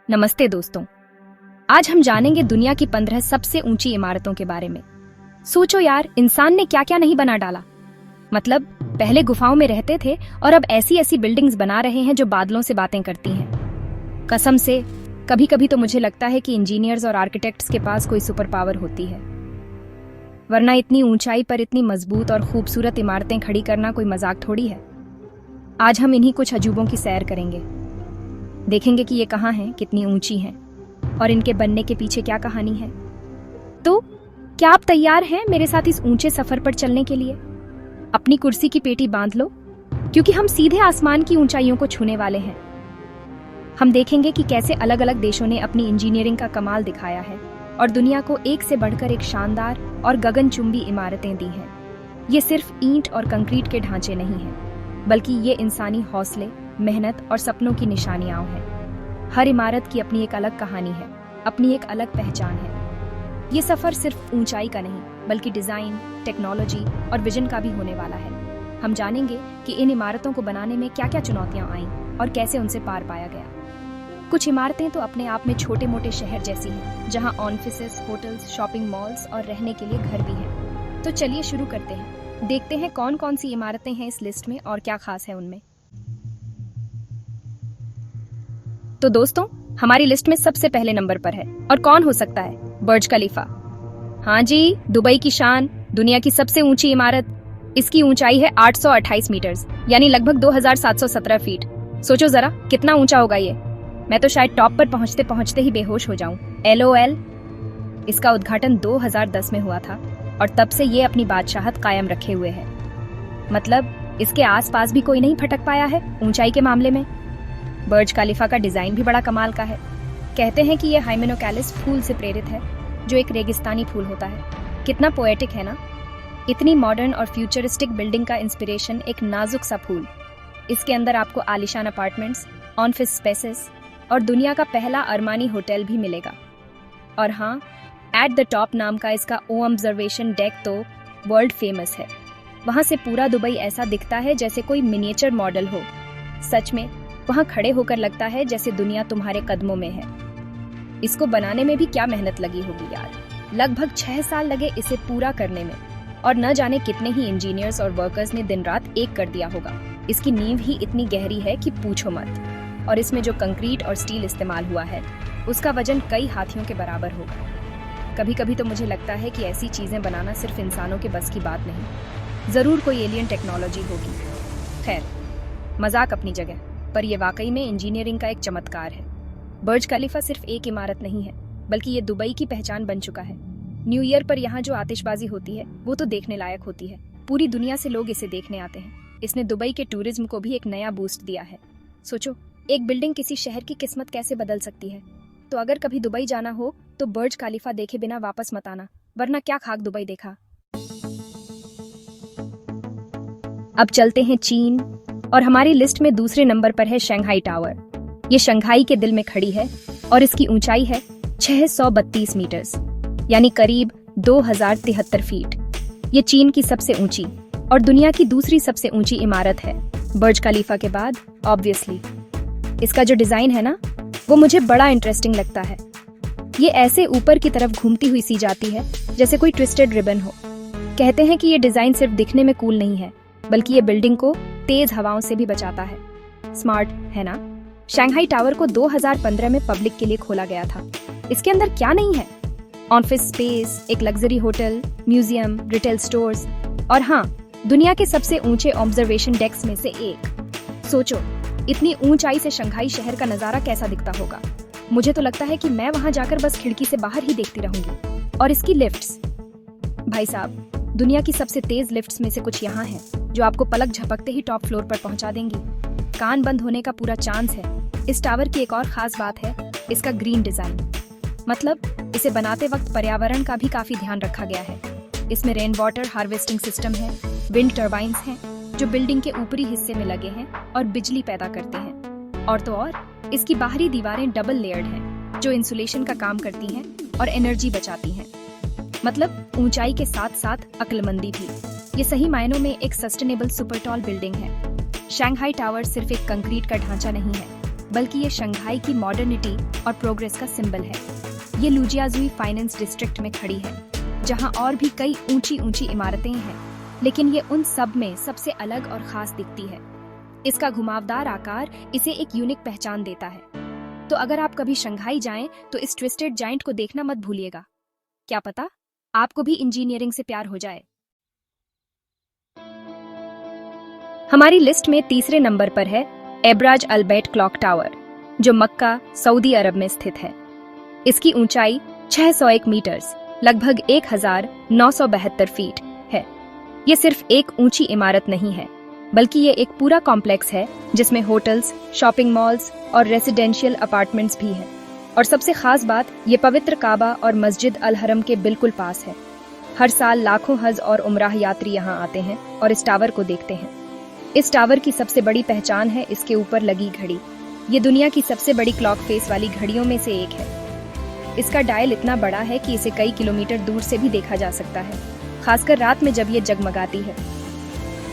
नमस्ते दोस्तों। आज हम जानेंगे दुनिया की 15 सबसे ऊंची इमारतों के बारे में। सोचो यार, इंसान ने क्या क्या नहीं बना डाला। मतलब पहले गुफाओं में रहते थे और अब ऐसी ऐसी बिल्डिंग्स बना रहे हैं जो बादलों से बातें करती हैं। कसम से कभी कभी तो मुझे लगता है कि इंजीनियर्स और आर्किटेक्ट्स के पास कोई सुपर पावर होती है, वरना इतनी ऊंचाई पर इतनी मजबूत और खूबसूरत इमारतें खड़ी करना कोई मजाक थोड़ी है। आज हम इन्हीं कुछ अजूबों की सैर करेंगे, देखेंगे कि ये कहाँ हैं, कितनी ऊंची हैं और इनके बनने के पीछे क्या कहानी है। तो क्या आप तैयार हैं मेरे साथ इस ऊंचे सफर पर चलने के लिए? अपनी कुर्सी की पेटी बांध लो, क्योंकि हम सीधे आसमान की ऊंचाइयों को छूने वाले हैं। हम देखेंगे कि कैसे अलग अलग देशों ने अपनी इंजीनियरिंग का कमाल दिखाया है और दुनिया को एक से बढ़कर एक शानदार और गगनचुंबी इमारतें दी हैं। ये सिर्फ ईंट और कंक्रीट के ढांचे नहीं हैं, बल्कि ये इंसानी हौसले, मेहनत और सपनों की निशानियां हैं। हर इमारत की अपनी एक अलग कहानी है, अपनी एक अलग पहचान है। ये सफर सिर्फ ऊंचाई का नहीं, बल्कि डिजाइन, टेक्नोलॉजी और विजन का भी होने वाला है। हम जानेंगे कि इन इमारतों को बनाने में क्या क्या चुनौतियां आईं और कैसे उनसे पार पाया गया। कुछ इमारतें तो अपने आप में छोटे मोटे शहर जैसी हैं, जहां ऑफिसेस, होटल्स, शॉपिंग मॉल्स और रहने के लिए घर भी हैं। तो चलिए शुरू करते हैं, देखते हैं कौन कौन सी इमारतें हैं इस लिस्ट में और क्या खास है उनमें। तो दोस्तों, हमारी लिस्ट में सबसे पहले नंबर पर है, और कौन हो सकता है? बुर्ज खलीफा। हाँ जी, दुबई की शान, दुनिया की सबसे ऊंची इमारत। इसकी ऊंचाई है 828 मीटर्स, यानी लगभग 2717 फीट। सोचो जरा कितना ऊंचा होगा ये। मैं तो शायद टॉप पर पहुंचते पहुंचते ही बेहोश हो जाऊं। LOL। इसका उद्घाटन 2010 में हुआ था और तब से ये अपनी बादशाहत कायम रखे हुए है। मतलब इसके आसपास भी कोई नहीं फटक पाया है ऊंचाई के मामले में। बुर्ज खलीफा का डिजाइन भी बड़ा कमाल का है। कहते हैं कि यह हाइमेनोकैलिस फूल से प्रेरित है, जो एक रेगिस्तानी फूल होता है। कितना पोएटिक है ना। इतनी मॉडर्न और फ्यूचरिस्टिक बिल्डिंग का इंस्पिरेशन एक नाजुक सा फूल। इसके अंदर आपको आलीशान अपार्टमेंट्स, ऑफिस स्पेसेस और दुनिया का पहला अरमानी होटल भी मिलेगा। और हाँ, एट द टॉप नाम का इसका ऑब्जर्वेशन डेक तो वर्ल्ड फेमस है। वहां से पूरा दुबई ऐसा दिखता है जैसे कोई मिनिएचर मॉडल हो। सच में वहां खड़े होकर लगता है जैसे दुनिया तुम्हारे कदमों में है। इसको बनाने में भी क्या मेहनत लगी होगी यार। लगभग 6 साल लगे इसे पूरा करने में, और न जाने कितने ही इंजीनियर्स और वर्कर्स ने दिन रात एक कर दिया होगा। इसकी नींव ही इतनी गहरी है कि पूछो मत, और इसमें जो कंक्रीट और स्टील इस्तेमाल हुआ है उसका वजन कई हाथियों के बराबर होगा। कभी कभी तो मुझे लगता है कि ऐसी चीजें बनाना सिर्फ इंसानों के बस की बात नहीं, जरूर कोई एलियन टेक्नोलॉजी होगी। खैर, मजाक अपनी जगह, पर यह वाकई में इंजीनियरिंग का एक चमत्कार है। बुर्ज खलीफा सिर्फ एक इमारत नहीं है, बल्कि ये दुबई की पहचान बन चुका है। न्यू ईयर पर यहाँ जो आतिशबाजी होती है वो तो देखने लायक होती है। पूरी दुनिया से लोग इसे देखने आते हैं। इसने दुबई के टूरिज्म को भी एक नया बूस्ट दिया है। सोचो, एक बिल्डिंग किसी शहर की किस्मत कैसे बदल सकती है। तो अगर कभी दुबई जाना हो तो बुर्ज खलीफा देखे बिना वापस मत आना, वरना क्या खाक दुबई देखा। अब चलते हैं चीन, और हमारी लिस्ट में दूसरे नंबर पर है शंघाई टावर। ये शंघाई के दिल में खड़ी है और इसकी ऊंचाई है 632 मीटर्स, यानी करीब 2073 फीट। ये चीन की सबसे ऊंची और दुनिया की दूसरी सबसे ऊंची इमारत है, बुर्ज खलीफा के बाद ऑब्वियसली। इसका जो डिजाइन है ना, वो मुझे बड़ा इंटरेस्टिंग लगता है। ये ऐसे ऊपर की तरफ घूमती हुई सी जाती है जैसे कोई ट्विस्टेड रिबन हो। कहते हैं कि ये डिजाइन सिर्फ दिखने में कूल नहीं है, बल्कि ये बिल्डिंग को तेज हवाओं से भी बचाता है। स्मार्ट है ना। शंघाई टावर को 2015 में पब्लिक के लिए खोला गया था। इसके अंदर क्या नहीं है? ऑफिस स्पेस, एक luxury hotel, museum, retail stores और हाँ, दुनिया के सबसे ऊंचे ऑब्जर्वेशन डेक्स में से एक। सोचो, इतनी ऊंचाई से शंघाई शहर का नजारा कैसा दिखता होगा। मुझे तो लगता है कि मैं वहां जाकर बस खिड़की से बाहर ही देखती रहूंगी। और इसकी लिफ्ट्स, भाई साहब, दुनिया की सबसे तेज लिफ्ट्स में से कुछ यहाँ हैं, जो आपको पलक झपकते ही टॉप फ्लोर पर पहुंचा देंगी। कान बंद होने का पूरा चांस है। इस टावर की एक और खास बात है इसका ग्रीन डिजाइन। मतलब इसे बनाते वक्त पर्यावरण का भी काफी ध्यान रखा गया है। इसमें रेन वाटर हार्वेस्टिंग सिस्टम है, विंड टर्बाइन्स हैं जो बिल्डिंग के ऊपरी हिस्से में लगे हैं और बिजली पैदा करते हैं। और तो और इसकी बाहरी दीवारें डबल लेयर्ड हैं, जो इंसुलेशन का काम करती हैं और एनर्जी बचाती हैं। मतलब ऊंचाई के साथ साथ अक्लमंदी भी। ये सही मायनों में एक सस्टेनेबल सुपर टॉल बिल्डिंग है। शंघाई टावर सिर्फ एक कंक्रीट का ढांचा नहीं है, बल्कि ये शंघाई की मॉडर्निटी और प्रोग्रेस का सिंबल है। ये लुजियाजुई फाइनेंस डिस्ट्रिक्ट में खड़ी है, जहां और भी कई ऊंची ऊंची इमारतें हैं, लेकिन ये उन सब में सबसे अलग और खास दिखती है। इसका घुमावदार आकार इसे एक यूनिक पहचान देता है। तो अगर आप कभी शंघाई जाएं तो इस ट्विस्टेड जायंट को देखना मत भूलिएगा। क्या पता आपको भी इंजीनियरिंग से प्यार हो जाए। हमारी लिस्ट में तीसरे नंबर पर है एब्राज अल्बैट क्लॉक टावर, जो मक्का, सऊदी अरब में स्थित है। इसकी ऊंचाई 601 मीटर्स, लगभग 1972 फीट है। ये सिर्फ एक ऊंची इमारत नहीं है, बल्कि ये एक पूरा कॉम्प्लेक्स है जिसमें होटल्स, शॉपिंग मॉल्स और रेसिडेंशियल अपार्टमेंट्स भी हैं। और सबसे खास बात, ये पवित्र काबा और मस्जिद अल हरम के बिल्कुल पास है। हर साल लाखों हज और उमराह यात्री यहाँ आते हैं और इस टावर को देखते हैं। इस टावर की सबसे बड़ी पहचान है इसके ऊपर लगी घड़ी। ये दुनिया की सबसे बड़ी क्लॉक फेस वाली घड़ियों में से एक है। इसका डायल इतना बड़ा है कि इसे कई किलोमीटर दूर से भी देखा जा सकता है, खासकर रात में जब ये जगमगाती है।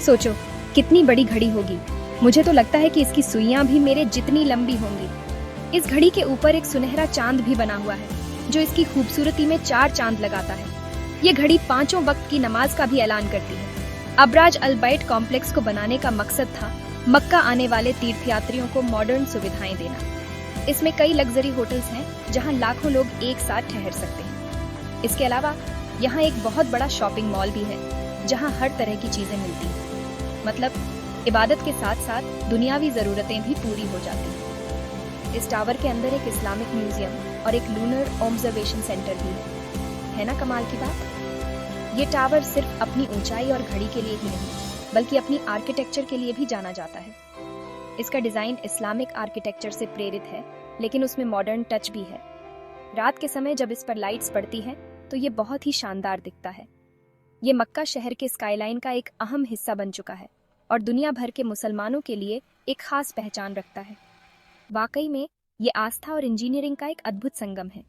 सोचो कितनी बड़ी घड़ी होगी। मुझे तो लगता है कि इसकी सुइयां भी मेरे जितनी लंबी होंगी। इस घड़ी के ऊपर एक सुनहरा चांद भी बना हुआ है, जो इसकी खूबसूरती में 4 चांद लगाता है। ये घड़ी 5 वक्त की नमाज का भी ऐलान करती है। अब्राज अल्बैट कॉम्प्लेक्स को बनाने का मकसद था मक्का आने वाले तीर्थयात्रियों को मॉडर्न सुविधाएं देना। इसमें कई लग्जरी होटल्स हैं जहां लाखों लोग एक साथ ठहर सकते हैं। इसके अलावा यहाँ एक बहुत बड़ा शॉपिंग मॉल भी है, जहां हर तरह की चीजें मिलती हैं। मतलब इबादत के साथ साथ दुनियावी जरूरतें भी पूरी हो जाती हैं। इस टावर के अंदर एक इस्लामिक म्यूजियम और एक लूनर ऑब्जर्वेशन सेंटर भी है ना कमाल की बात। ये टावर सिर्फ अपनी ऊंचाई और घड़ी के लिए ही नहीं, बल्कि अपनी आर्किटेक्चर के लिए भी जाना जाता है। इसका डिजाइन इस्लामिक आर्किटेक्चर से प्रेरित है, लेकिन उसमें मॉडर्न टच भी है। रात के समय जब इस पर लाइट्स पड़ती हैं, तो ये बहुत ही शानदार दिखता है। ये मक्का शहर के स्काईलाइन का एक अहम हिस्सा बन चुका है और दुनिया भर के मुसलमानों के लिए एक खास पहचान रखता है। वाकई में ये आस्था और इंजीनियरिंग का एक अद्भुत संगम है।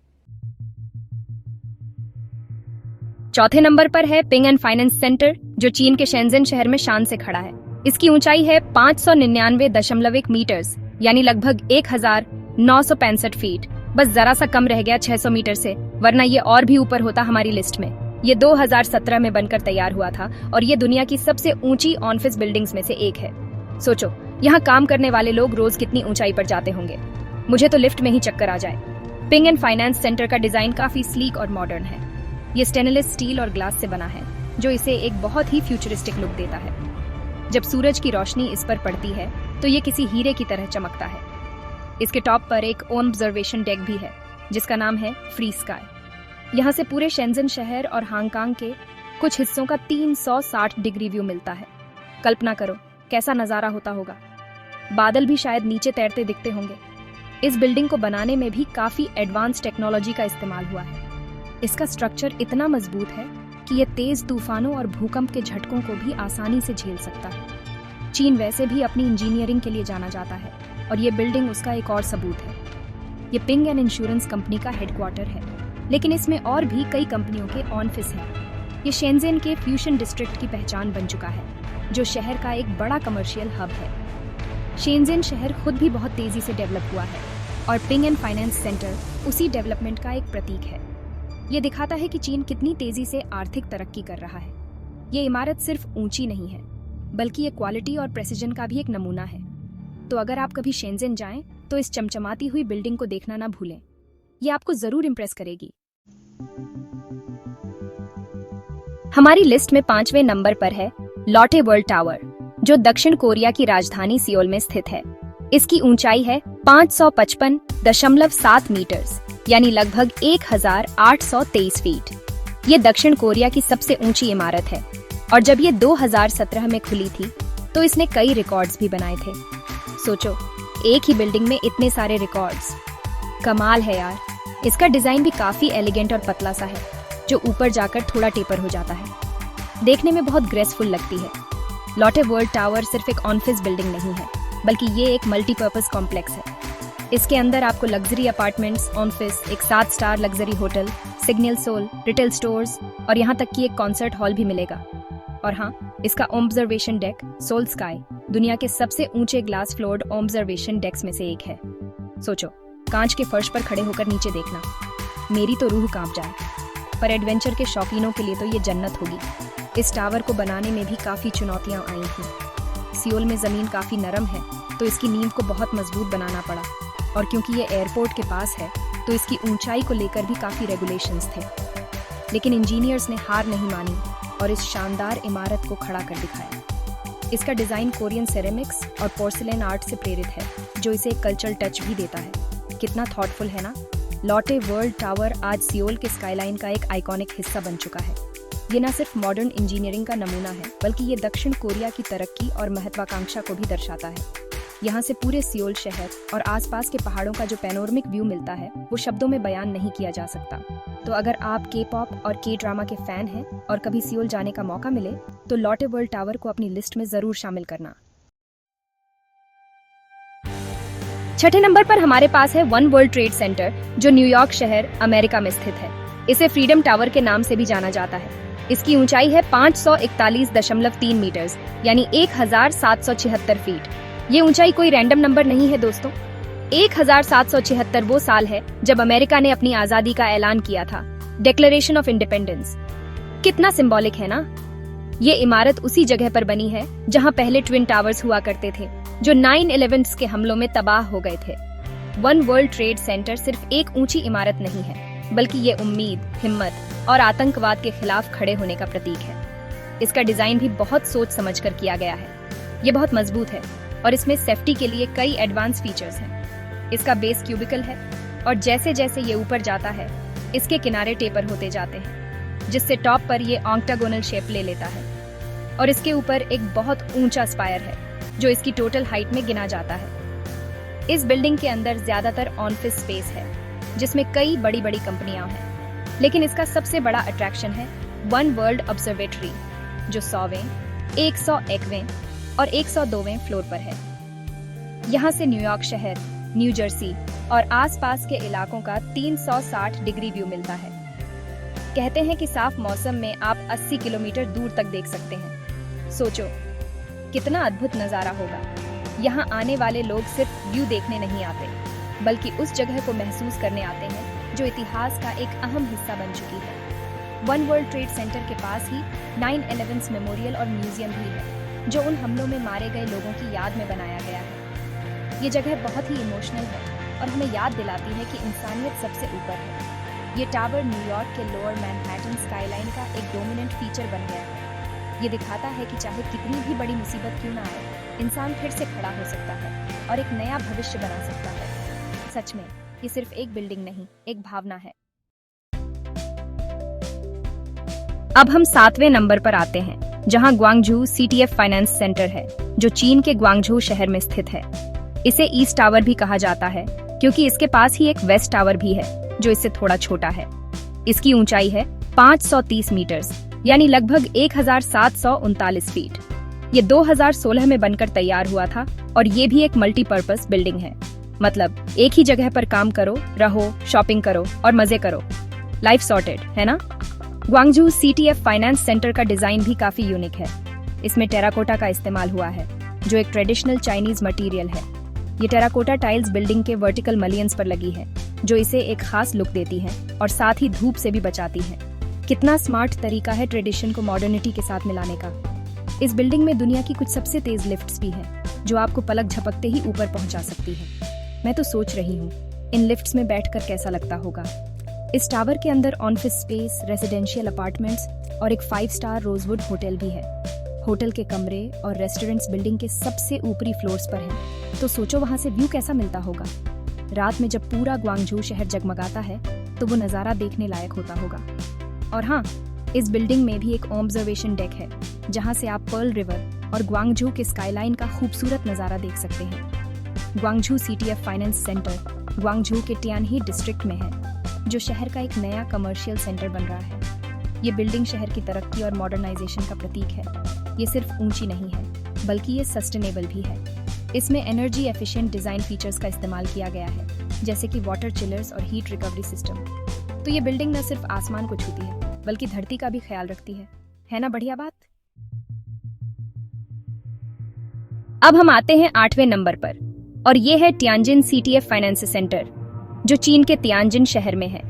चौथे नंबर पर है पिंग एंड फाइनेंस सेंटर, जो चीन के शेंजन शहर में शान से खड़ा है। इसकी ऊंचाई है 599.1 मीटर्स, यानी लगभग 1965 फीट। बस जरा सा कम रह गया 600 मीटर से, वरना ये और भी ऊपर होता हमारी लिस्ट में। ये 2017 में बनकर तैयार हुआ था और ये दुनिया की सबसे ऊंची ऑफिस बिल्डिंग्स में से एक है। सोचो यहाँ काम करने वाले लोग रोज कितनी ऊंचाई पर जाते होंगे। मुझे तो लिफ्ट में ही चक्कर आ जाए। पिंग एंड फाइनेंस सेंटर का डिजाइन काफी स्लीक और मॉडर्न है। ये स्टेनलेस स्टील और ग्लास से बना है, जो इसे एक बहुत ही फ्यूचरिस्टिक लुक देता है। जब सूरज की रोशनी इस पर पड़ती है तो ये किसी हीरे की तरह चमकता है। इसके टॉप पर एक ऑब्जर्वेशन डेक भी है, जिसका नाम है फ्री स्काई। यहाँ से पूरे शेंजन शहर और हांगकांग के कुछ हिस्सों का 360 डिग्री व्यू मिलता है। कल्पना करो कैसा नजारा होता होगा। बादल भी शायद नीचे तैरते दिखते होंगे। इस बिल्डिंग को बनाने में भी काफी एडवांस टेक्नोलॉजी का इस्तेमाल हुआ है। इसका स्ट्रक्चर इतना मजबूत है कि ये तेज तूफानों और भूकंप के झटकों को भी आसानी से झेल सकता है। चीन वैसे भी अपनी इंजीनियरिंग के लिए जाना जाता है और ये बिल्डिंग उसका एक और सबूत है। ये पिंग एंड इंश्योरेंस कंपनी का हेडक्वार्टर है, लेकिन इसमें और भी कई कंपनियों के ऑफिस हैं। ये शेंजन के फ्यूशन डिस्ट्रिक्ट की पहचान बन चुका है, जो शहर का एक बड़ा कमर्शियल हब है। शेंजन शहर खुद भी बहुत तेजी से डेवलप हुआ है और पिंग एंड फाइनेंस सेंटर उसी डेवलपमेंट का एक प्रतीक है। ये दिखाता है कि चीन कितनी तेजी से आर्थिक तरक्की कर रहा है। ये इमारत सिर्फ ऊंची नहीं है, बल्कि ये क्वालिटी और प्रेसिजन का भी एक नमूना है। तो अगर आप कभी शेंजन जाएं, तो इस चमचमाती हुई बिल्डिंग को देखना ना भूलें। ये आपको जरूर इम्प्रेस करेगी। हमारी लिस्ट में 5वें नंबर पर है लॉटे वर्ल्ड टावर, जो दक्षिण कोरिया की राजधानी सियोल में स्थित है। इसकी ऊंचाई है 555.7 मीटर्स, यानी लगभग 1823 फीट। ये दक्षिण कोरिया की सबसे ऊंची इमारत है और जब ये 2017 में खुली थी तो इसने कई रिकॉर्ड्स भी बनाए थे। सोचो एक ही बिल्डिंग में इतने सारे रिकॉर्ड्स, कमाल है यार। इसका डिजाइन भी काफी एलिगेंट और पतला सा है, जो ऊपर जाकर थोड़ा टेपर हो जाता है। देखने में बहुत ग्रेसफुल लगती है। लॉटे वर्ल्ड टावर सिर्फ एक ऑफिस बिल्डिंग नहीं है, बल्कि ये एक मल्टीपर्पज कॉम्प्लेक्स है। इसके अंदर आपको लग्जरी अपार्टमेंट्स, ऑफिस, एक 7 स्टार लग्जरी होटल, सिग्नल सोल, रिटेल स्टोर्स और यहाँ तक कि एक कॉन्सर्ट हॉल भी मिलेगा। और हाँ, इसका ऑब्जर्वेशन डेक सोल स्काई दुनिया के सबसे ऊंचे ग्लास फ्लोर्ड ऑब्जर्वेशन डेक्स में से एक है। सोचो, कांच के फर्श पर खड़े होकर नीचे देखना, मेरी तो रूह कांप जाए। पर एडवेंचर के शौकीनों के लिए तो ये जन्नत होगी। इस टावर को बनाने में भी काफी चुनौतियां आई थी। सियोल में जमीन काफी नरम है, तो इसकी नींव को बहुत मजबूत बनाना पड़ा, और क्योंकि ये एयरपोर्ट के पास है तो इसकी ऊंचाई को लेकर भी काफी रेगुलेशंस थे। लेकिन इंजीनियर्स ने हार नहीं मानी और इस शानदार इमारत को खड़ा कर दिखाया। इसका डिजाइन कोरियन सेरेमिक्स और पोर्सिलेन आर्ट से प्रेरित है, जो इसे एक कल्चरल टच भी देता है। कितना थॉटफुल है ना। लॉटे वर्ल्ड टावर आज सियोल के स्काईलाइन का एक आइकॉनिक हिस्सा बन चुका है। ये न सिर्फ मॉडर्न इंजीनियरिंग का नमूना है, बल्कि ये दक्षिण कोरिया की तरक्की और महत्वाकांक्षा को भी दर्शाता है। यहाँ से पूरे सियोल शहर और आसपास के पहाड़ों का जो पैनोरमिक व्यू मिलता है, वो शब्दों में बयान नहीं किया जा सकता। तो अगर आप के पॉप और के ड्रामा के फैन हैं और कभी सियोल जाने का मौका मिले, तो लॉटे वर्ल्ड टावर को अपनी लिस्ट में जरूर शामिल करना। छठे नंबर पर हमारे पास है वन वर्ल्ड ट्रेड सेंटर, जो न्यूयॉर्क शहर अमेरिका में स्थित है। इसे फ्रीडम टावर के नाम से भी जाना जाता है। इसकी ऊंचाई है 541.3 मीटर, यानी 1776 फीट। ये ऊंचाई कोई रैंडम नंबर नहीं है दोस्तों। 1776 वो साल है जब अमेरिका ने अपनी आजादी का ऐलान किया था, डिक्लेरेशन ऑफ इंडिपेंडेंस। कितना सिंबॉलिक है ना। ये इमारत उसी जगह पर बनी है जहां पहले ट्विन टावर्स हुआ करते थे, जो 9/11 के हमलों में तबाह हो गए थे। वन वर्ल्ड ट्रेड सेंटर सिर्फ एक ऊंची इमारत नहीं है, बल्कि ये उम्मीद, हिम्मत और आतंकवाद के खिलाफ खड़े होने का प्रतीक है। इसका डिजाइन भी बहुत सोच समझकर किया गया है। ये बहुत मजबूत है और इसमें सेफ्टी के लिए कई एडवांस फीचर्स हैं। इसका बेस क्यूबिकल है और जैसे जैसे ये ऊपर जाता है, इसके किनारे टेपर होते जाते हैं, जिससे टॉप पर ये ऑक्टागोनल शेप ले लेता है। और इसके ऊपर एक बहुत ऊंचा स्पायर है, जो इसकी टोटल हाइट में गिना जाता है। इस बिल्डिंग के अंदर ज्यादातर ऑफिस स्पेस है, जिसमें कई बड़ी बड़ी कंपनियां हैं। लेकिन इसका सबसे बड़ा अट्रैक्शन है वन वर्ल्ड ऑब्जर्वेटरी, जो 100वें, 101वें और 102वें फ्लोर पर है। यहाँ से न्यूयॉर्क शहर, न्यू जर्सी और आसपास के इलाकों का 360 डिग्री व्यू मिलता है। कहते हैं कि साफ मौसम में आप 80 किलोमीटर दूर तक देख सकते हैं। सोचो, कितना अद्भुत नजारा होगा। यहाँ आने वाले लोग सिर्फ व्यू देखने नहीं आते, बल्कि उस जगह को महसूस करने आते हैं जो इतिहास का एक अहम हिस्सा बन चुकी है। वन वर्ल्ड ट्रेड सेंटर के पास ही 9/11 मेमोरियल और म्यूजियम भी है, जो उन हमलों में मारे गए लोगों की याद में बनाया गया है। ये जगह बहुत ही इमोशनल है और हमें याद दिलाती है कि इंसानियत सबसे ऊपर है। ये टावर न्यूयॉर्क के लोअर मैनहट्टन स्काईलाइन का एक डोमिनेंट फीचर बन गया है। ये दिखाता है कि चाहे कितनी भी बड़ी मुसीबत क्यों ना आए, इंसान फिर से खड़ा हो सकता है और एक नया भविष्य बना सकता है। सच में, ये सिर्फ एक बिल्डिंग नहीं, एक भावना है। अब हम 7वें नंबर पर आते हैं, जहां ग्वांगझू CTF फाइनेंस सेंटर है, जो चीन के ग्वांगझू शहर में स्थित है। इसे ईस्ट टावर भी कहा जाता है, क्योंकि इसके पास ही एक वेस्ट टावर भी है, जो इससे थोड़ा छोटा है। इसकी ऊंचाई है 530 मीटर, यानी लगभग 1739 फीट। ये 2016 में बनकर तैयार हुआ था और ये भी एक मल्टीपर्पस बिल्डिंग है। मतलब एक ही जगह पर काम करो, रहो, शॉपिंग करो और मजे करो। लाइफ सॉर्टेड, है ना। ग्वांगझू CTF फाइनेंस सेंटर का डिजाइन भी काफी यूनिक है। इसमें टेराकोटा का इस्तेमाल हुआ है, जो एक ट्रेडिशनल चाइनीज मटेरियल है। ये टेराकोटा टाइल्स बिल्डिंग के वर्टिकल मलियंस पर लगी है, जो इसे एक खास लुक देती है और साथ ही धूप से भी बचाती है। कितना स्मार्ट तरीका है ट्रेडिशन को मॉडर्निटी के साथ मिलाने का। इस बिल्डिंग में दुनिया की कुछ सबसे तेज लिफ्ट्स भी हैं, जो आपको पलक झपकते ही ऊपर पहुंचा सकती है। मैं तो सोच रही हूँ, इन लिफ्ट्स में बैठकर कैसा लगता होगा। इस टावर के अंदर ऑफिस स्पेस, रेजिडेंशियल अपार्टमेंट्स और एक 5 स्टार रोजवुड होटल भी है। होटल के कमरे और रेस्टोरेंट्स बिल्डिंग के सबसे ऊपरी फ्लोर्स पर हैं, तो सोचो वहां से व्यू कैसा मिलता होगा। रात में जब पूरा ग्वांगझू शहर जगमगाता है, तो वो नज़ारा देखने लायक होता होगा। और हाँ, इस बिल्डिंग में भी एक ऑब्जर्वेशन डेक है, जहां से आप पर्ल रिवर और ग्वांगझू के स्काईलाइन का खूबसूरत नज़ारा देख सकते हैं। Guangzhou CTF finance centre Guangzhou के टियानही डिस्ट्रिक्ट में है, जो शहर का एक नया कमर्शियल सेंटर बन रहा है। ये बिल्डिंग शहर की तरक्की और मॉडर्नाइजेशन का प्रतीक है। ये सिर्फ ऊंची नहीं है, बल्कि ये सस्टेनेबल भी है। इसमें एनर्जी एफिशिएंट डिजाइन फीचर्स का इस्तेमाल किया गया है, जैसे कि वाटर चिलर्स और हीट रिकवरी सिस्टम। तो ये बिल्डिंग न सिर्फ आसमान को छूती है, बल्कि धरती का भी ख्याल रखती है ना। बढ़िया बात। अब हम आते हैं 8वें नंबर पर, और ये है तियानजिन सीटीएफ फाइनेंस सेंटर, जो चीन के तियानजिन शहर में है।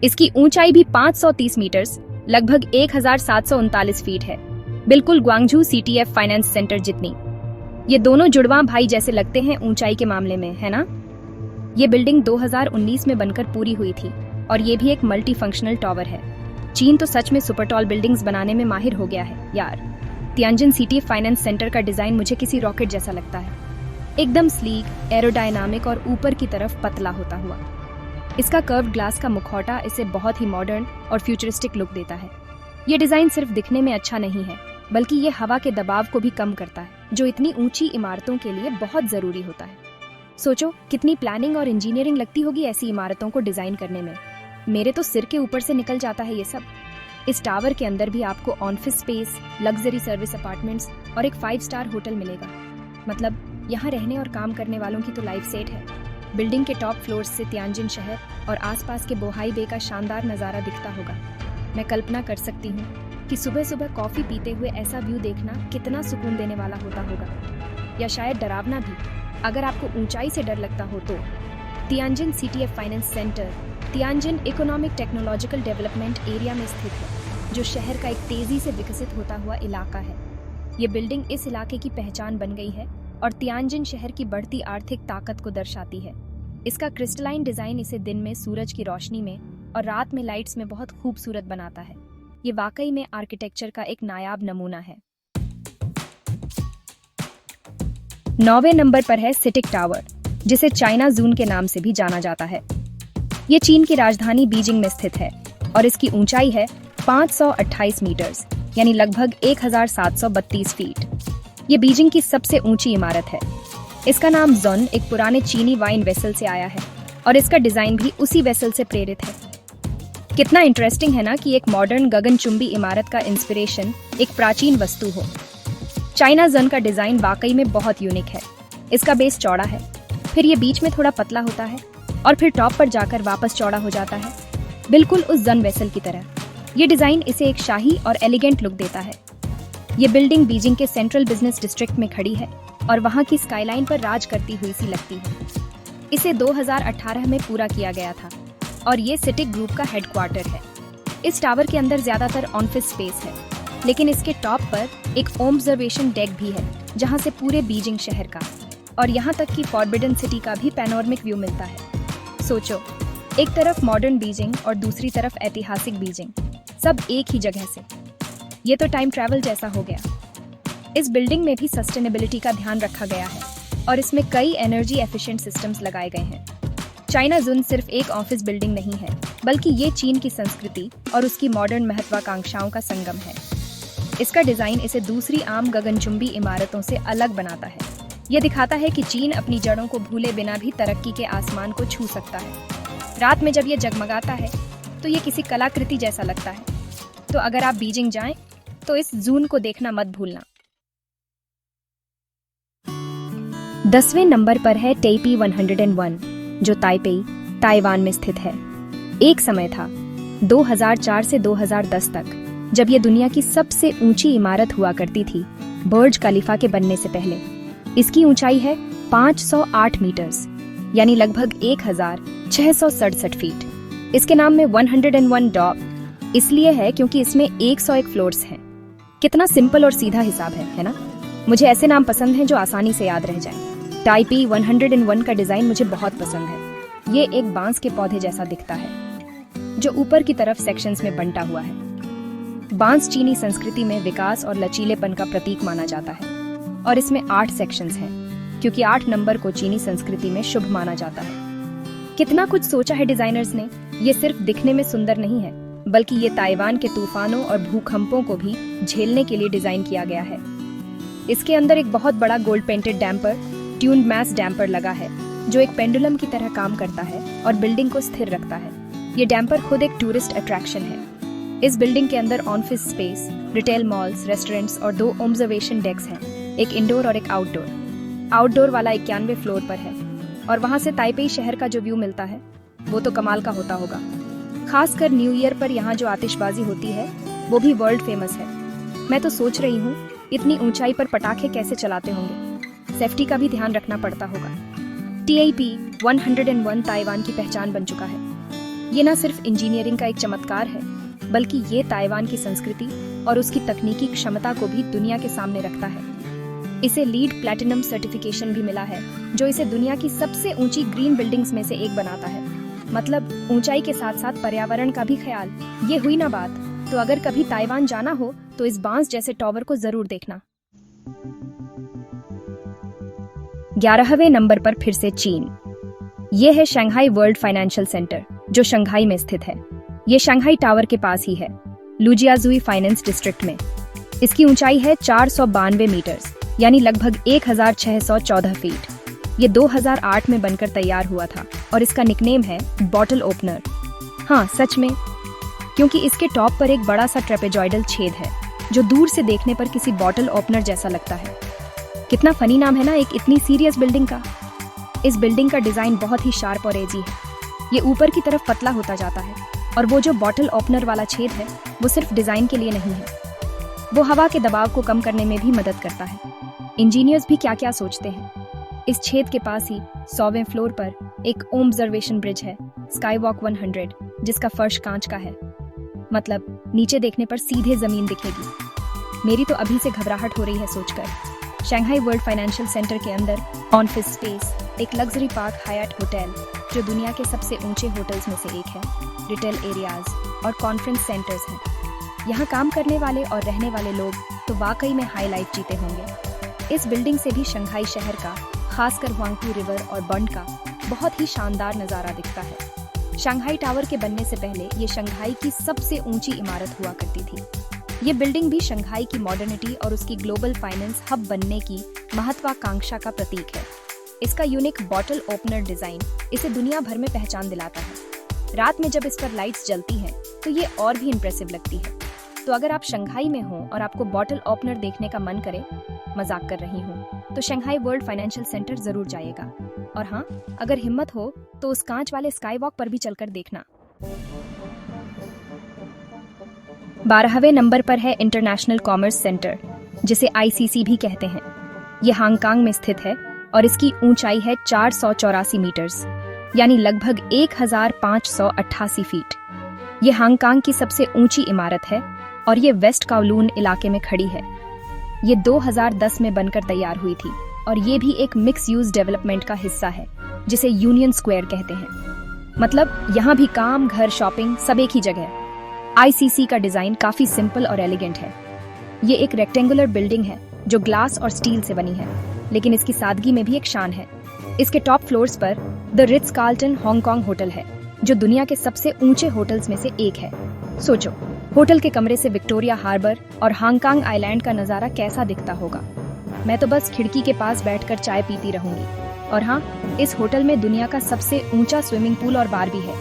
इसकी ऊंचाई भी 530 मीटर्स, लगभग 1739 फीट है, बिल्कुल ग्वांगझू सीटीएफ फाइनेंस सेंटर जितनी। ये दोनों जुड़वां भाई जैसे लगते हैं ऊंचाई के मामले में, है ना? ये बिल्डिंग 2019 में बनकर पूरी हुई थी, और ये भी एक मल्टी फंक्शनल टावर है। चीन तो सच में सुपर टॉल बिल्डिंग्स बनाने में माहिर हो गया है यार। तियानजिन सीटीएफ फाइनेंस सेंटर का डिजाइन मुझे किसी रॉकेट जैसा लगता है, एकदम स्लीक, एरोडायनामिक और ऊपर की तरफ पतला होता हुआ। इसका कर्व्ड ग्लास का मुखौटा इसे बहुत ही मॉडर्न और फ्यूचरिस्टिक लुक देता है। ये डिजाइन सिर्फ दिखने में अच्छा नहीं है, बल्कि ये हवा के दबाव को भी कम करता है, जो इतनी ऊंची इमारतों के लिए बहुत जरूरी होता है। सोचो कितनी प्लानिंग और इंजीनियरिंग लगती होगी ऐसी इमारतों को डिजाइन करने में। मेरे तो सिर के ऊपर से निकल जाता है ये सब। इस टावर के अंदर भी आपको office space, luxury service apartments और एक 5 स्टार होटल मिलेगा। मतलब यहाँ रहने और काम करने वालों की तो लाइफ सेट है। बिल्डिंग के टॉप फ्लोर्स से तियानजिन शहर और आसपास के बोहाई बे का शानदार नज़ारा दिखता होगा। मैं कल्पना कर सकती हूँ कि सुबह सुबह कॉफी पीते हुए ऐसा व्यू देखना कितना सुकून देने वाला होता होगा, या शायद डरावना भी अगर आपको ऊंचाई से डर लगता हो तो। Tianjin CTF finance centre Tianjin economic technological development area में स्थित है, जो शहर का एक तेजी से विकसित होता हुआ इलाका है। ये बिल्डिंग इस इलाके की पहचान बन गई है और तियानजिन शहर की बढ़ती आर्थिक ताकत को दर्शाती है। इसका क्रिस्टलाइन डिजाइन इसे दिन में सूरज की रोशनी में और रात में लाइट्स में बहुत खूबसूरत बनाता है। ये वाकई में आर्किटेक्चर का एक नायाब नमूना है। 9वें नंबर पर है सिटिक टावर, जिसे चाइना जून के नाम से भी जाना जाता है। ये चीन की राजधानी बीजिंग में स्थित है और इसकी ऊंचाई है 528 मीटर्स, यानी लगभग 1732 फीट। ये बीजिंग की सबसे ऊंची इमारत है। इसका नाम ज़ोन एक पुराने चीनी वाइन वेसल से आया है और इसका डिजाइन भी उसी वेसल से प्रेरित है। कितना इंटरेस्टिंग है ना कि एक मॉडर्न गगनचुंबी इमारत का इंस्पिरेशन एक प्राचीन वस्तु हो। चाइना ज़ोन का डिजाइन वाकई में बहुत यूनिक है। इसका बेस चौड़ा है, फिर ये बीच में थोड़ा पतला होता है और फिर टॉप पर जाकर वापस चौड़ा हो जाता है, बिल्कुल उस ज़ोन वेसल की तरह। ये डिजाइन इसे एक शाही और एलिगेंट लुक देता है। ये बिल्डिंग बीजिंग के सेंट्रल बिजनेस डिस्ट्रिक्ट में खड़ी है और वहाँ की स्काईलाइन पर राज करती हुई सी लगती है। इसे 2018 में पूरा किया गया था और ये सिटिक ग्रुप का हेडक्वार्टर है। इस टावर के अंदर ज्यादातर ऑफिस स्पेस है, लेकिन इसके टॉप पर एक ऑब्जर्वेशन डेक भी है, जहाँ से पूरे बीजिंग शहर का और यहाँ तक कि फॉरबिडन सिटी का भी पैनोरमिक व्यू मिलता है। सोचो, एक तरफ मॉडर्न बीजिंग और दूसरी तरफ ऐतिहासिक बीजिंग, सब एक ही जगह से। ये तो टाइम ट्रैवल जैसा हो गया। इस बिल्डिंग में भी सस्टेनेबिलिटी का ध्यान रखा गया है और इसमें कई एनर्जी एफिशिएंट सिस्टम्स लगाए गए हैं। चाइना ज़ोन सिर्फ एक ऑफिस बिल्डिंग नहीं है, बल्कि ये चीन की संस्कृति और उसकी मॉडर्न महत्वाकांक्षाओं का संगम है। इसका डिजाइन इसे दूसरी आम गगनचुंबी इमारतों से अलग बनाता है। ये दिखाता है कि चीन अपनी जड़ों को भूले बिना भी तरक्की के आसमान को छू सकता है। रात में जब ये जगमगाता है तो ये किसी कलाकृति जैसा लगता है। तो अगर आप बीजिंग जाएं तो इस जून को देखना मत भूलना। 10वें नंबर पर है टेपी 101, जो ताइपेई, ताइवान में स्थित है। एक समय था 2004 से 2010 तक, जब ये दुनिया की सबसे ऊंची इमारत हुआ करती थी, बुर्ज खलीफा के बनने से पहले। इसकी ऊंचाई है 508 मीटर्स, यानी लगभग 1667 फीट। इसके नाम में 101 डॉग इसलिए है क्योंकि इसमें 101 फ्लोर्स हैं। कितना सिंपल और सीधा हिसाब है ना? मुझे ऐसे नाम पसंद हैं जो आसानी से याद रह जाएं। टाइपी 101 का डिजाइन मुझे बहुत पसंद है। ये एक बांस के पौधे जैसा दिखता है, जो ऊपर की तरफ सेक्शंस में बंटा हुआ है। बांस चीनी संस्कृति में विकास और लचीलेपन का प्रतीक माना जाता है और इसमें 8 सेक्शंस हैं, क्योंकि 8 नंबर को चीनी संस्कृति में शुभ माना जाता है। कितना कुछ सोचा है डिजाइनर्स ने। ये सिर्फ दिखने में सुंदर नहीं है, बल्कि ये ताइवान के तूफानों और भूकंपों को भी झेलने के लिए डिजाइन किया गया है। इसके अंदर एक बहुत बड़ा gold painted damper, tuned mass damper लगा है, जो एक पेंडुलम की तरह काम करता है और बिल्डिंग को स्थिर रखता है। ये डैम्पर खुद एक टूरिस्ट अट्रैक्शन है। इस बिल्डिंग के अंदर office space, retail malls, restaurants और 2 ऑब्जर्वेशन डेक्स हैं, एक इंडोर और एक आउटडोर। आउटडोर वाला 91वें फ्लोर पर है और वहां से ताइपेई शहर का जो व्यू मिलता है वो तो कमाल का होता होगा। खासकर न्यू ईयर पर यहाँ जो आतिशबाजी होती है वो भी वर्ल्ड फेमस है। मैं तो सोच रही हूँ इतनी ऊंचाई पर पटाखे कैसे चलाते होंगे। सेफ्टी का भी ध्यान रखना पड़ता होगा। TAP 101 ताइवान की पहचान बन चुका है। ये न सिर्फ इंजीनियरिंग का एक चमत्कार है, बल्कि ये ताइवान की संस्कृति और उसकी तकनीकी क्षमता को भी दुनिया के सामने रखता है। इसे लीड प्लैटिनम सर्टिफिकेशन भी मिला है, जो इसे दुनिया की सबसे ऊंची ग्रीन बिल्डिंग्स में से एक बनाता है। मतलब ऊंचाई के साथ साथ पर्यावरण का भी ख्याल। ये हुई ना बात, तो अगर कभी ताइवान जाना हो तो इस बांस जैसे टॉवर को जरूर देखना। 11वें नंबर पर फिर से चीन। ये है शंघाई वर्ल्ड फाइनेंशियल सेंटर, जो शंघाई में स्थित है। ये शंघाई टावर के पास ही है, लुजियाजुई फाइनेंस डिस्ट्रिक्ट में। इसकी ऊंचाई है 492 मीटर्स, यानी लगभग 1614 फीट। ये 2008 में बनकर तैयार हुआ था और इसका निकनेम है बॉटल ओपनर। हाँ, सच में, क्योंकि इसके टॉप पर एक बड़ा सा ट्रेपेजॉइडल छेद है, जो दूर से देखने पर किसी बॉटल ओपनर जैसा लगता है। कितना फनी नाम है ना एक इतनी सीरियस बिल्डिंग का। इस बिल्डिंग का डिजाइन बहुत ही शार्प और एजी है। ये ऊपर की तरफ पतला होता जाता है, और वो जो बॉटल ओपनर वाला छेद है वो सिर्फ डिजाइन के लिए नहीं है, वो हवा के दबाव को कम करने में भी मदद करता है। इंजीनियर्स भी क्या क्या सोचते हैं। इस छेद के पास ही 100वें फ्लोर पर एक ऑब्जर्वेशन ब्रिज है, स्काई वॉक 100, जिसका फर्श कांच का है। मतलब नीचे देखने पर सीधे जमीन दिखेगी। मेरी तो अभी से घबराहट हो रही है सोचकर। शंघाई वर्ल्ड फाइनेंशियल सेंटर के अंदर ऑफिस स्पेस, एक लग्जरी पार्क हायाट होटल, जो दुनिया के सबसे ऊंचे होटल्स में से एक है, रिटेल एरियाज और कॉन्फ्रेंस सेंटर्स हैं। यहाँ काम करने वाले और रहने वाले लोग तो वाकई में हाई लाइफ जीते होंगे। इस बिल्डिंग से भी शंघाई शहर का, खासकर हुआंगपू रिवर और बंड का बहुत ही शानदार नज़ारा दिखता है। शंघाई टावर के बनने से पहले ये शंघाई की सबसे ऊंची इमारत हुआ करती थी। ये बिल्डिंग भी शंघाई की मॉडर्निटी और उसकी ग्लोबल फाइनेंस हब बनने की महत्वाकांक्षा का प्रतीक है। इसका यूनिक बॉटल ओपनर डिजाइन इसे दुनिया भर में पहचान दिलाता है। रात में जब इस पर लाइट्स जलती हैं तो ये और भी इम्प्रेसिव लगती है। तो अगर आप शंघाई में हो और आपको बॉटल ओपनर देखने का मन करे, मजाक कर रही हूँ, तो शंघाई वर्ल्ड फाइनेंशियल सेंटर जरूर जाइएगा। और हाँ, अगर हिम्मत हो तो उस कांच वाले स्काई वॉक पर भी चलकर देखना। 12वें नंबर पर है इंटरनेशनल कॉमर्स सेंटर, जिसे ICC भी कहते हैं। ये हांगकांग में स्थित है और इसकी ऊंचाई है 484 मीटर्स, यानी लगभग 1588 फीट। ये हांगकांग की सबसे ऊंची इमारत है और ये वेस्ट काओलून इलाके में खड़ी है। ये 2010 में बनकर तैयार हुई थी और ये भी एक मिक्स यूज डेवलपमेंट का हिस्सा है, जिसे यूनियन स्क्वायर कहते हैं। मतलब यहाँ भी काम, घर, शॉपिंग सब एक ही जगह। ICC का डिजाइन काफी सिंपल और एलिगेंट है। ये एक रेक्टेंगुलर बिल्डिंग है जो ग्लास और स्टील से बनी है, लेकिन इसकी सादगी में भी एक शान है। इसके टॉप फ्लोर्स पर the Ritz Carlton Hong Kong hotel है, जो दुनिया के सबसे ऊंचे होटल्स में से एक है। सोचो, होटल के कमरे से विक्टोरिया हार्बर और हांगकांग आइलैंड का नजारा कैसा दिखता होगा। मैं तो बस खिड़की के पास बैठकर चाय पीती रहूंगी। और हाँ, इस होटल में दुनिया का सबसे ऊंचा स्विमिंग पूल और बार भी है।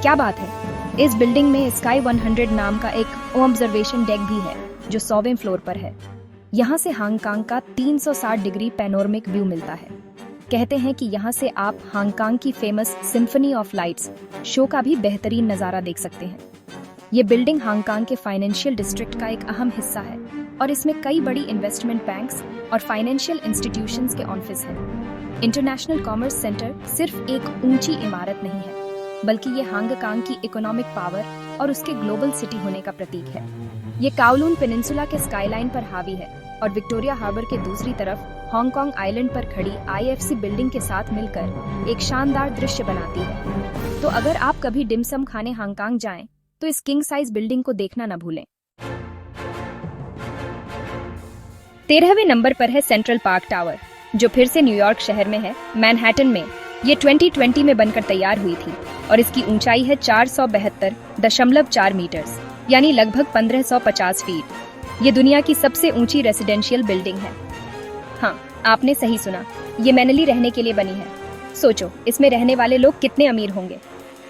क्या बात है। इस बिल्डिंग में स्काई 100 नाम का एक ऑब्जर्वेशन डेक भी है, जो 100वें फ्लोर पर है। यहाँ से हांगकांग का 360 डिग्री पैनोरमिक व्यू मिलता है। कहते हैं कि यहाँ से आप हांगकांग की famous symphony of lights show का भी बेहतरीन नज़ारा देख सकते हैं। ये बिल्डिंग हांगकांग के फाइनेंशियल डिस्ट्रिक्ट का एक अहम हिस्सा है और इसमें कई बड़ी इन्वेस्टमेंट बैंक्स और फाइनेंशियल इंस्टीट्यूशंस के ऑफिस हैं। इंटरनेशनल कॉमर्स सेंटर सिर्फ एक ऊंची इमारत नहीं है, बल्कि ये हांगकांग की इकोनॉमिक पावर और उसके ग्लोबल सिटी होने का प्रतीक है। ये काओलून पेनिनसुला के स्काईलाइन पर हावी है और विक्टोरिया हार्बर के दूसरी तरफ हांगकांग आइलैंड पर खड़ी IFC बिल्डिंग के साथ मिलकर एक शानदार दृश्य बनाती है। तो अगर आप कभी डिमसम खाने हांगकांग जाएं, तो इस किंग साइज बिल्डिंग को देखना न भूलें। 13वें नंबर पर है सेंट्रल पार्क टावर, जो फिर से न्यूयॉर्क शहर में है, मैनहट्टन में। ये 2020 में बनकर तैयार हुई थी और इसकी ऊंचाई है 472.4 मीटर्स, यानी लगभग 1550 फीट। ये दुनिया की सबसे ऊंची रेसिडेंशियल बिल्डिंग है। हाँ, आपने सही सुना, ये मैनली रहने के लिए बनी है। सोचो, इसमें रहने वाले लोग कितने अमीर होंगे।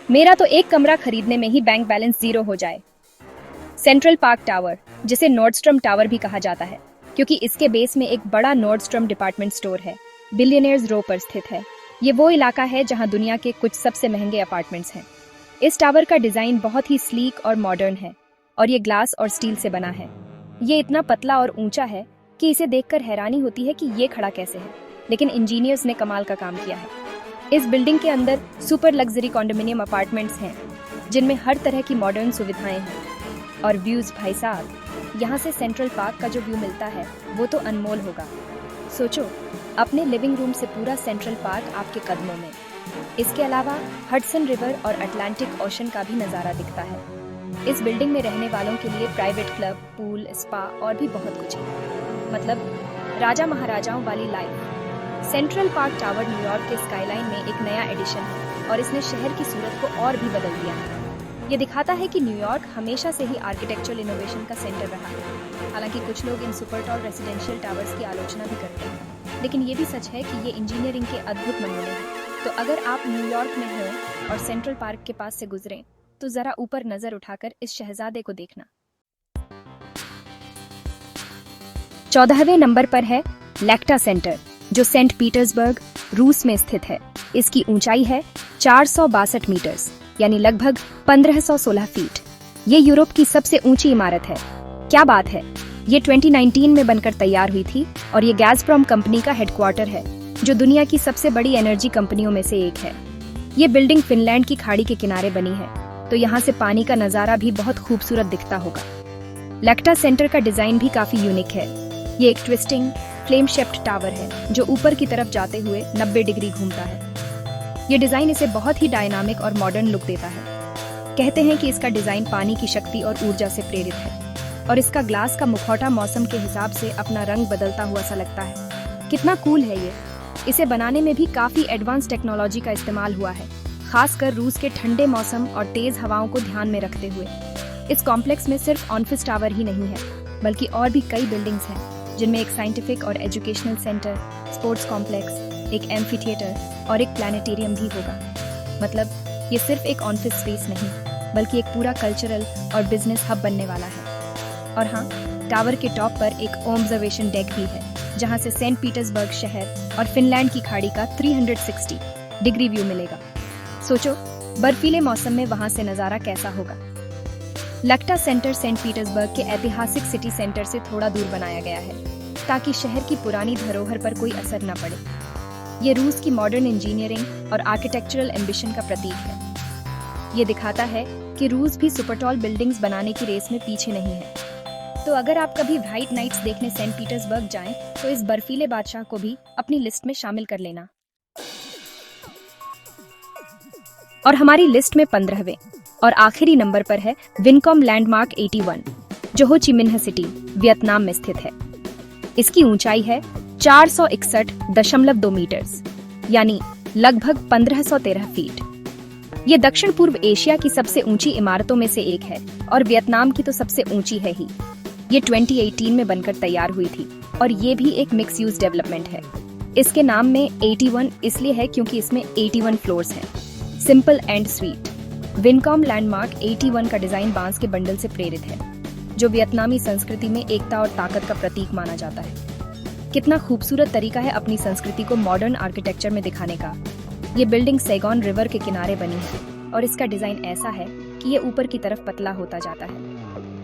मेरा तो एक कमरा खरीदने में ही बैंक बैलेंस 0 हो जाए। सेंट्रल पार्क टावर, जिसे नॉर्डस्ट्रम टावर भी कहा जाता है, क्योंकि इसके बेस में एक बड़ा नॉर्डस्ट्रम डिपार्टमेंट स्टोर है, बिलियनियर्स रो पर स्थित है। ये वो इलाका है जहां दुनिया के कुछ सबसे महंगे अपार्टमेंट्स हैं। इस टावर का डिजाइन बहुत ही स्लीक और मॉडर्न है और ये ग्लास और स्टील से बना है। ये इतना पतला और ऊंचा है कि इसे देखकर हैरानी होती है कि ये खड़ा कैसे है। लेकिन इंजीनियर्स ने कमाल का काम किया है। इस बिल्डिंग के अंदर सुपर लग्जरी कॉन्डोमिनियम अपार्टमेंट्स हैं, जिनमें हर तरह की मॉडर्न सुविधाएं हैं। और व्यूज भाई साहब, यहाँ से सेंट्रल पार्क का जो व्यू मिलता है वो तो अनमोल होगा। सोचो, अपने लिविंग रूम से पूरा सेंट्रल पार्क आपके कदमों में। इसके अलावा हडसन रिवर और अटलांटिक ओशन का भी नज़ारा दिखता है। इस बिल्डिंग में रहने वालों के लिए प्राइवेट क्लब, पूल, स्पा और भी बहुत कुछ है। मतलब राजा महाराजाओं वाली life. Central park tower New York के स्काईलाइन में एक नया एडिशन है और इसने शहर की सूरत को और भी बदल दिया है। ये दिखाता है कि न्यूयॉर्क हमेशा से ही आर्किटेक्चरल इनोवेशन का सेंटर रहा है। हालांकि कुछ लोग इन सुपर टॉल रेसिडेंशियल टावर्स की आलोचना भी करते हैं, लेकिन ये भी सच है कि ये इंजीनियरिंग के अद्भुत नमूने हैं। तो अगर आप न्यूयॉर्क में हो और सेंट्रल पार्क के पास से गुजरें, तो जरा ऊपर नजर उठाकर इस शहजादे को देखना। 14वें नंबर पर है लेक्टा सेंटर, जो सेंट पीटर्सबर्ग, रूस में स्थित है। इसकी ऊंचाई है 462 मीटर्स, यानी लगभग 1516 फीट। ये यूरोप की सबसे ऊंची इमारत है। क्या बात है! ये 2019 में बनकर तैयार हुई थी और ये गैज़प्रोम कंपनी का हेडक्वार्टर है, जो दुनिया की सबसे बड़ी एनर्जी कंपनियों में से एक है। ये बिल्डिंग फिनलैंड की खाड़ी के किनारे बनी है, तो यहाँ से पानी का नजारा भी बहुत खूबसूरत दिखता होगा। लेक्टा सेंटर का डिजाइन भी काफी यूनिक है। ये एक ट्विस्टिंग फ्लेम शेप्ड टावर है, जो ऊपर की तरफ जाते हुए 90 डिग्री घूमता है। ये डिजाइन इसे बहुत ही डायनामिक और मॉडर्न लुक देता है। कहते हैं कि इसका डिजाइन पानी की शक्ति और ऊर्जा से प्रेरित है, और इसका ग्लास का मुखौटा मौसम के हिसाब से अपना रंग बदलता हुआ सा लगता है। कितना कूल है ये! इसे बनाने में भी काफी एडवांस टेक्नोलॉजी का इस्तेमाल हुआ है, खासकर रूस के ठंडे मौसम और तेज हवाओं को ध्यान में रखते हुए। इस कॉम्प्लेक्स में सिर्फ ऑफिस टावर ही नहीं है, बल्कि और भी कई बिल्डिंग्स हैं, जिनमें एक साइंटिफिक और एजुकेशनल सेंटर, स्पोर्ट्स कॉम्प्लेक्स, एक एम्फी थिएटर और एक प्लानिटेरियम भी होगा। मतलब ये सिर्फ एक ऑफिस स्पेस नहीं, बल्कि एक पूरा कल्चरल और बिजनेस हब बनने वाला है। और हाँ, टावर के टॉप पर एक ऑब्जर्वेशन डेक भी है, जहाँ से सेंट पीटर्सबर्ग शहर और फिनलैंड की खाड़ी का 360 डिग्री व्यू मिलेगा। सोचो, बर्फीले मौसम में वहां से नजारा कैसा होगा। लेक्टा सेंटर सेंट पीटर्सबर्ग के ऐतिहासिक सिटी सेंटर से थोड़ा दूर बनाया गया है, ताकि शहर की पुरानी धरोहर पर कोई असर न पड़े। ये रूस की मॉडर्न इंजीनियरिंग और आर्किटेक्चरल एम्बिशन का प्रतीक है। ये दिखाता है कि रूस भी सुपरटॉल बिल्डिंग्स बनाने की रेस में पीछे नहीं है। तो अगर आप कभी ब्राइट नाइट्स देखने सेंट पीटर्सबर्ग जाएं, तो इस बर्फीले बादशाह को भी अपनी लिस्ट में शामिल कर लेना। और हमारी लिस्ट में 15वें और आखिरी नंबर पर है विनकॉम लैंडमार्क 81, जो हो ची मिन्ह सिटी, वियतनाम में स्थित है। इसकी ऊंचाई है 461.2 मीटर्स, यानी लगभग 1513 फीट। ये दक्षिण पूर्व एशिया की सबसे ऊंची इमारतों में से एक है और वियतनाम की तो सबसे ऊंची है ही। ये 2018 में बनकर तैयार हुई थी और ये भी एक मिक्स यूज डेवलपमेंट है। इसके नाम में 81 इसलिए है क्योंकि इसमें 81 फ्लोर्स हैं। Simple and sweet. Vincom Landmark 81 का डिजाइन बांस के बंडल से प्रेरित है, जो वियतनामी संस्कृति में एकता और ताकत का प्रतीक माना जाता है। कितना खूबसूरत तरीका है अपनी संस्कृति को मॉडर्न आर्किटेक्चर में दिखाने का। ये बिल्डिंग सैगॉन रिवर के किनारे बनी है और इसका डिजाइन ऐसा है कि ये ऊपर की तरफ पतला होता जाता है।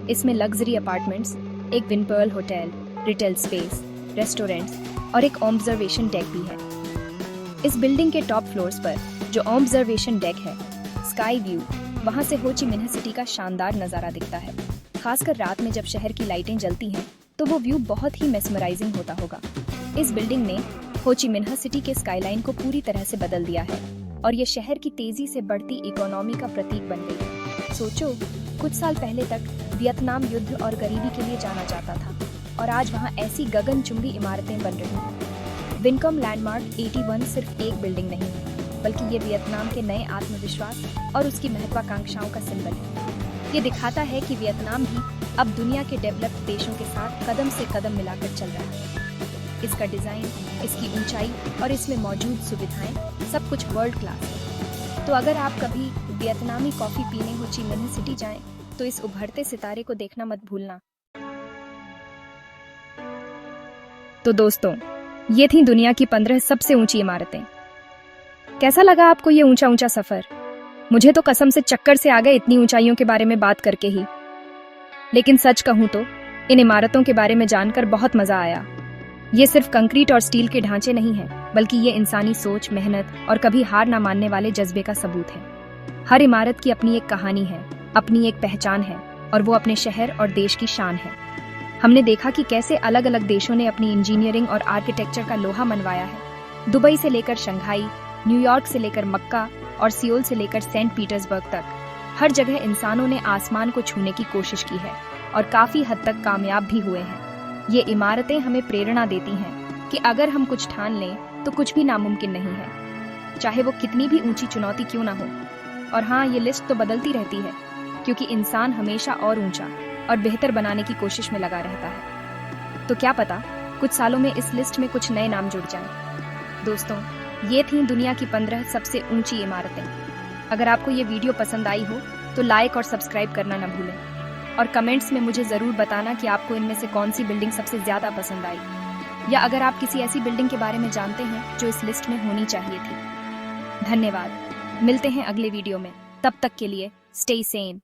इसमें लग्जरी अपार्टमेंट्स, एक विनपर्ल होटल, रिटेल स्पेस, रेस्टोरेंट्स और एक ऑब्जर्वेशन डेक भी है। इस बिल्डिंग के टॉप फ्लोर्स पर जो ऑब्जर्वेशन डेक है, स्काई व्यू, वहां से हो ची मिन्ह सिटी का शानदार नजारा दिखता है। खासकर रात में जब शहर की लाइटें जलती हैं, तो वो व्यू बहुत ही मेस्मराइजिंग होता होगा। इस बिल्डिंग ने हो ची मिन्ह सिटी के स्काईलाइन को पूरी तरह से बदल दिया है और ये शहर की तेजी से बढ़ती इकोनॉमी का प्रतीक बन गई। सोचो, कुछ साल पहले तक वियतनाम युद्ध और गरीबी के लिए जाना जाता था, और आज वहाँ ऐसी गगनचुंबी इमारतें बन रही हैं। विनकॉम लैंडमार्क 81 सिर्फ एक बिल्डिंग नहीं है, बल्कि ये वियतनाम के नए आत्मविश्वास और उसकी महत्वाकांक्षाओं का सिंबल है। ये दिखाता है कि वियतनाम भी अब दुनिया के डेवलप्ड देशों के साथ कदम से कदम मिलाकर चल रहा है। इसका डिजाइन, इसकी ऊंचाई और इसमें मौजूद सुविधाएं सब कुछ वर्ल्ड क्लास है। तो अगर आप कभी वियतनामी कॉफी पीने हो ची मिन्ह सिटी जाएं, तो इस उभरते सितारे को देखना मत भूलना। तो दोस्तों, ये थी दुनिया की 15 सबसे ऊंची इमारतें। कैसा लगा आपको ये ऊंचा ऊंचा सफर? मुझे तो कसम से चक्कर से आ गए इतनी ऊंचाइयों के बारे में बात करके ही। लेकिन सच कहूं तो इन इमारतों के बारे में जानकर बहुत मजा आया। ये सिर्फ कंक्रीट और स्टील के ढांचे नहीं हैं, बल्कि ये इंसानी सोच, मेहनत और कभी हार ना मानने वाले जज्बे का सबूत है। हर इमारत की अपनी एक कहानी है, अपनी एक पहचान है, और वो अपने शहर और देश की शान है। हमने देखा कि कैसे अलग अलग देशों ने अपनी इंजीनियरिंग और आर्किटेक्चर का लोहा मनवाया है। दुबई से लेकर शंघाई, न्यूयॉर्क से लेकर मक्का और सियोल से लेकर सेंट पीटर्सबर्ग तक, हर जगह इंसानों ने आसमान को छूने की कोशिश की है और काफी हद तक कामयाब भी हुए हैं। ये इमारतें हमें प्रेरणा देती हैं कि अगर हम कुछ ठान लें तो कुछ भी नामुमकिन नहीं है, चाहे वो कितनी भी ऊंची चुनौती क्यों ना हो। और हाँ, ये लिस्ट तो बदलती रहती है, क्योंकि इंसान हमेशा और ऊंचा और बेहतर बनाने की कोशिश में लगा रहता है। तो क्या पता कुछ सालों में इस लिस्ट में कुछ नए नाम जुड़ जाएं। दोस्तों, ये थीं दुनिया की 15 सबसे ऊंची इमारतें। अगर आपको ये वीडियो पसंद आई हो तो लाइक और सब्सक्राइब करना न भूलें, और कमेंट्स में मुझे ज़रूर बताना कि आपको इनमें से कौन सी बिल्डिंग सबसे ज़्यादा पसंद आई, या अगर आप किसी ऐसी बिल्डिंग के बारे में जानते हैं जो इस लिस्ट में होनी चाहिए थी। धन्यवाद। मिलते हैं अगले वीडियो में। तब तक के लिए स्टे सेन।